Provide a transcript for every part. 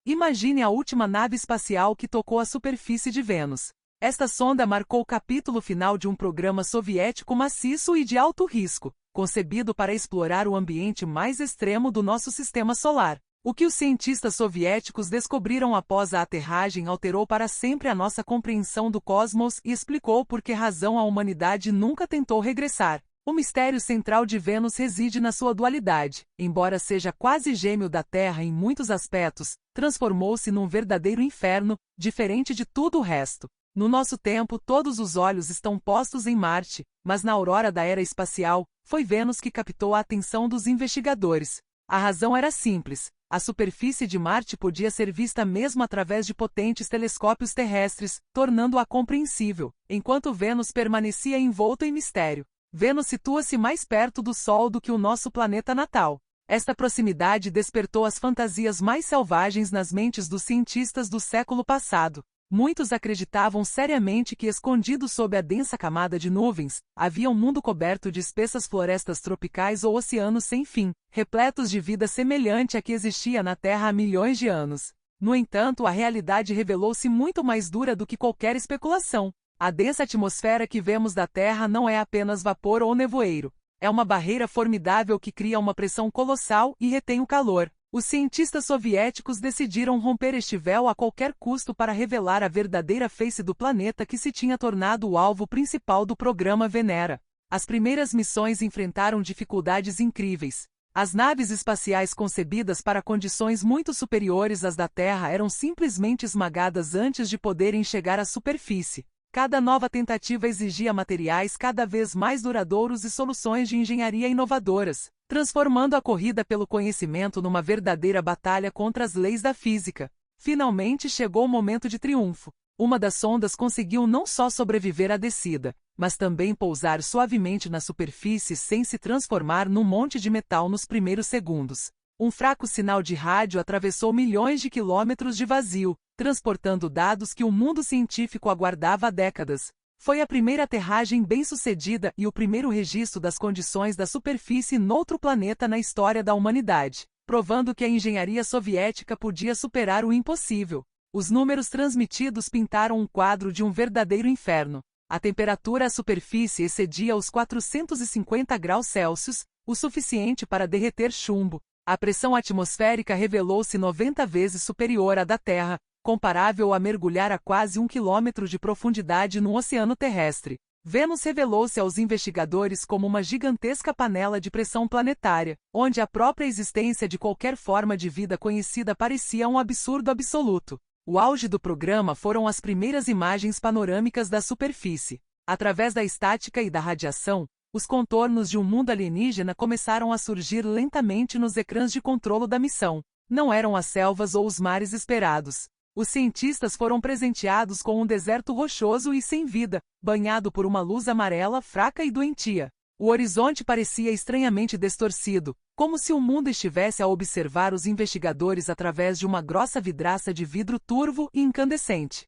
Imagine a última nave espacial que tocou a superfície de Vênus. Esta sonda marcou o capítulo final de um programa soviético maciço e de alto risco, concebido para explorar o ambiente mais extremo do nosso sistema solar. O que os cientistas soviéticos descobriram após a aterragem alterou para sempre a nossa compreensão do cosmos e explicou por que razão a humanidade nunca tentou regressar. O mistério central de Vênus reside na sua dualidade. Embora seja quase gêmeo da Terra em muitos aspectos, transformou-se num verdadeiro inferno, diferente de tudo o resto. No nosso tempo, todos os olhos estão postos em Marte, mas na aurora da era espacial, foi Vênus que captou a atenção dos investigadores. A razão era simples. A superfície de Marte podia ser vista mesmo através de potentes telescópios terrestres, tornando-a compreensível, enquanto Vênus permanecia envolto em mistério. Vênus situa-se mais perto do Sol do que o nosso planeta natal. Esta proximidade despertou as fantasias mais selvagens nas mentes dos cientistas do século passado. Muitos acreditavam seriamente que, escondido sob a densa camada de nuvens, havia um mundo coberto de espessas florestas tropicais ou oceanos sem fim, repletos de vida semelhante à que existia na Terra há milhões de anos. No entanto, a realidade revelou-se muito mais dura do que qualquer especulação. A densa atmosfera que vemos da Terra não é apenas vapor ou nevoeiro. É uma barreira formidável que cria uma pressão colossal e retém o calor. Os cientistas soviéticos decidiram romper este véu a qualquer custo para revelar a verdadeira face do planeta que se tinha tornado o alvo principal do programa Venera. As primeiras missões enfrentaram dificuldades incríveis. As naves espaciais concebidas para condições muito superiores às da Terra eram simplesmente esmagadas antes de poderem chegar à superfície. Cada nova tentativa exigia materiais cada vez mais duradouros e soluções de engenharia inovadoras, transformando a corrida pelo conhecimento numa verdadeira batalha contra as leis da física. Finalmente chegou o momento de triunfo. Uma das sondas conseguiu não só sobreviver à descida, mas também pousar suavemente na superfície sem se transformar num monte de metal nos primeiros segundos. Um fraco sinal de rádio atravessou milhões de quilômetros de vazio, transportando dados que o mundo científico aguardava há décadas. Foi a primeira aterragem bem-sucedida e o primeiro registro das condições da superfície noutro planeta na história da humanidade, provando que a engenharia soviética podia superar o impossível. Os números transmitidos pintaram um quadro de um verdadeiro inferno. A temperatura à superfície excedia os 450 graus Celsius, o suficiente para derreter chumbo. A pressão atmosférica revelou-se 90 vezes superior à da Terra, comparável a mergulhar a quase 1 quilômetro de profundidade no oceano terrestre. Vênus revelou-se aos investigadores como uma gigantesca panela de pressão planetária, onde a própria existência de qualquer forma de vida conhecida parecia um absurdo absoluto. O auge do programa foram as primeiras imagens panorâmicas da superfície. Através da estática e da radiação, os contornos de um mundo alienígena começaram a surgir lentamente nos ecrãs de controlo da missão. Não eram as selvas ou os mares esperados. Os cientistas foram presenteados com um deserto rochoso e sem vida, banhado por uma luz amarela fraca e doentia. O horizonte parecia estranhamente distorcido, como se o mundo estivesse a observar os investigadores através de uma grossa vidraça de vidro turvo e incandescente.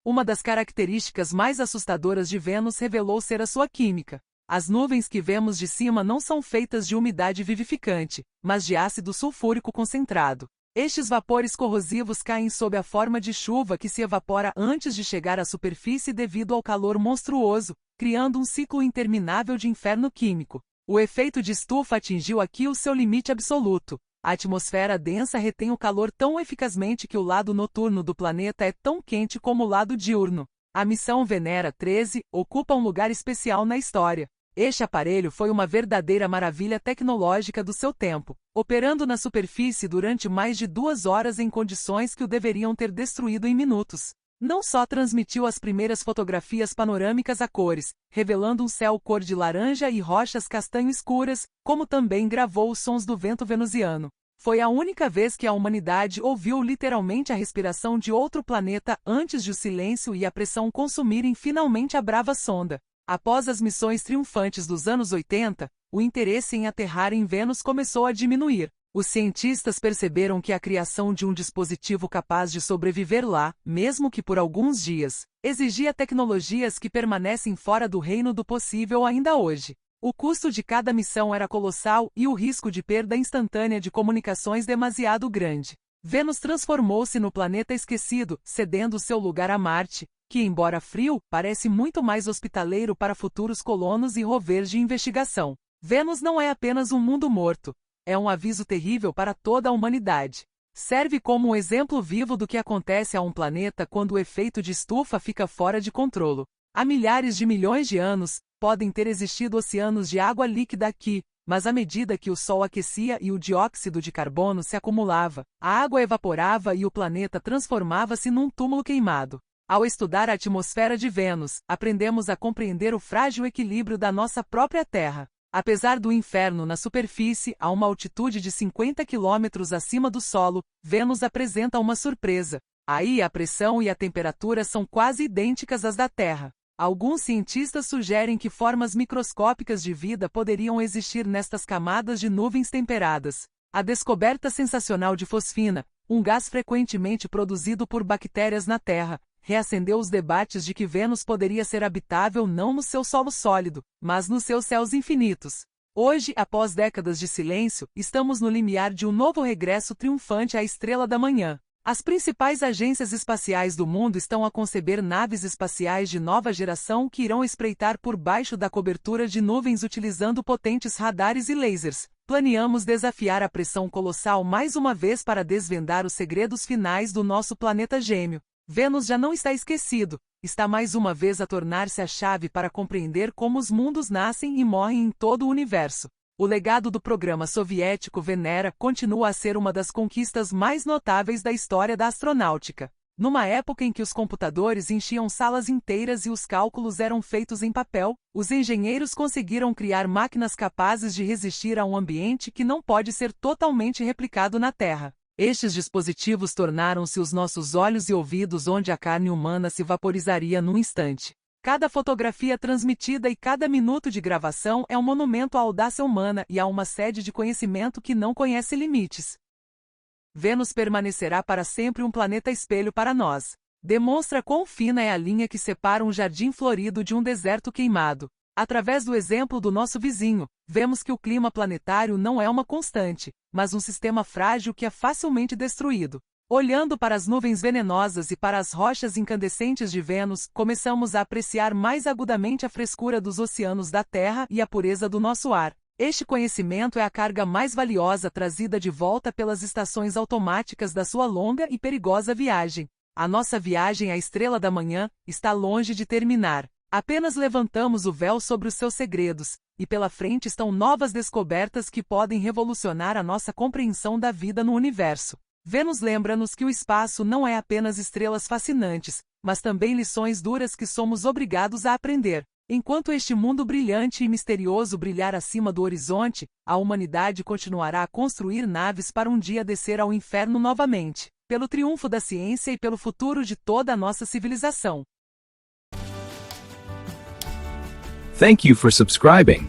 Uma das características mais assustadoras de Vênus revelou ser a sua química. As nuvens que vemos de cima não são feitas de umidade vivificante, mas de ácido sulfúrico concentrado. Estes vapores corrosivos caem sob a forma de chuva que se evapora antes de chegar à superfície devido ao calor monstruoso, criando um ciclo interminável de inferno químico. O efeito de estufa atingiu aqui o seu limite absoluto. A atmosfera densa retém o calor tão eficazmente que o lado noturno do planeta é tão quente como o lado diurno. A missão Venera 13 ocupa um lugar especial na história. Este aparelho foi uma verdadeira maravilha tecnológica do seu tempo, operando na superfície durante mais de 2 horas em condições que o deveriam ter destruído em minutos. Não só transmitiu as primeiras fotografias panorâmicas a cores, revelando um céu cor de laranja e rochas castanho escuras, como também gravou os sons do vento venusiano. Foi a única vez que a humanidade ouviu literalmente a respiração de outro planeta antes de o silêncio e a pressão consumirem finalmente a brava sonda. Após as missões triunfantes dos anos 80, o interesse em aterrar em Vênus começou a diminuir. Os cientistas perceberam que a criação de um dispositivo capaz de sobreviver lá, mesmo que por alguns dias, exigia tecnologias que permanecem fora do reino do possível ainda hoje. O custo de cada missão era colossal e o risco de perda instantânea de comunicações demasiado grande. Vênus transformou-se no planeta esquecido, cedendo seu lugar a Marte, que, embora frio, parece muito mais hospitaleiro para futuros colonos e rovers de investigação. Vênus não é apenas um mundo morto, é um aviso terrível para toda a humanidade. Serve como um exemplo vivo do que acontece a um planeta quando o efeito de estufa fica fora de controle. Há milhares de milhões de anos, podem ter existido oceanos de água líquida aqui, mas à medida que o Sol aquecia e o dióxido de carbono se acumulava, a água evaporava e o planeta transformava-se num túmulo queimado. Ao estudar a atmosfera de Vênus, aprendemos a compreender o frágil equilíbrio da nossa própria Terra. Apesar do inferno na superfície, a uma altitude de 50 quilômetros acima do solo, Vênus apresenta uma surpresa. Aí a pressão e a temperatura são quase idênticas às da Terra. Alguns cientistas sugerem que formas microscópicas de vida poderiam existir nestas camadas de nuvens temperadas. A descoberta sensacional de fosfina, um gás frequentemente produzido por bactérias na Terra, reacendeu os debates de que Vênus poderia ser habitável não no seu solo sólido, mas nos seus céus infinitos. Hoje, após décadas de silêncio, estamos no limiar de um novo regresso triunfante à estrela da manhã. As principais agências espaciais do mundo estão a conceber naves espaciais de nova geração que irão espreitar por baixo da cobertura de nuvens utilizando potentes radares e lasers. Planeamos desafiar a pressão colossal mais uma vez para desvendar os segredos finais do nosso planeta gêmeo. Vênus já não está esquecido, está mais uma vez a tornar-se a chave para compreender como os mundos nascem e morrem em todo o universo. O legado do programa soviético Venera continua a ser uma das conquistas mais notáveis da história da astronáutica. Numa época em que os computadores enchiam salas inteiras e os cálculos eram feitos em papel, os engenheiros conseguiram criar máquinas capazes de resistir a um ambiente que não pode ser totalmente replicado na Terra. Estes dispositivos tornaram-se os nossos olhos e ouvidos onde a carne humana se vaporizaria num instante. Cada fotografia transmitida e cada minuto de gravação é um monumento à audácia humana e a uma sede de conhecimento que não conhece limites. Vênus permanecerá para sempre um planeta espelho para nós. Demonstra quão fina é a linha que separa um jardim florido de um deserto queimado. Através do exemplo do nosso vizinho, vemos que o clima planetário não é uma constante, mas um sistema frágil que é facilmente destruído. Olhando para as nuvens venenosas e para as rochas incandescentes de Vênus, começamos a apreciar mais agudamente a frescura dos oceanos da Terra e a pureza do nosso ar. Este conhecimento é a carga mais valiosa trazida de volta pelas estações automáticas da sua longa e perigosa viagem. A nossa viagem à estrela da manhã está longe de terminar. Apenas levantamos o véu sobre os seus segredos, e pela frente estão novas descobertas que podem revolucionar a nossa compreensão da vida no universo. Vênus lembra-nos que o espaço não é apenas estrelas fascinantes, mas também lições duras que somos obrigados a aprender. Enquanto este mundo brilhante e misterioso brilhar acima do horizonte, a humanidade continuará a construir naves para um dia descer ao inferno novamente, pelo triunfo da ciência e pelo futuro de toda a nossa civilização. Thank you for subscribing.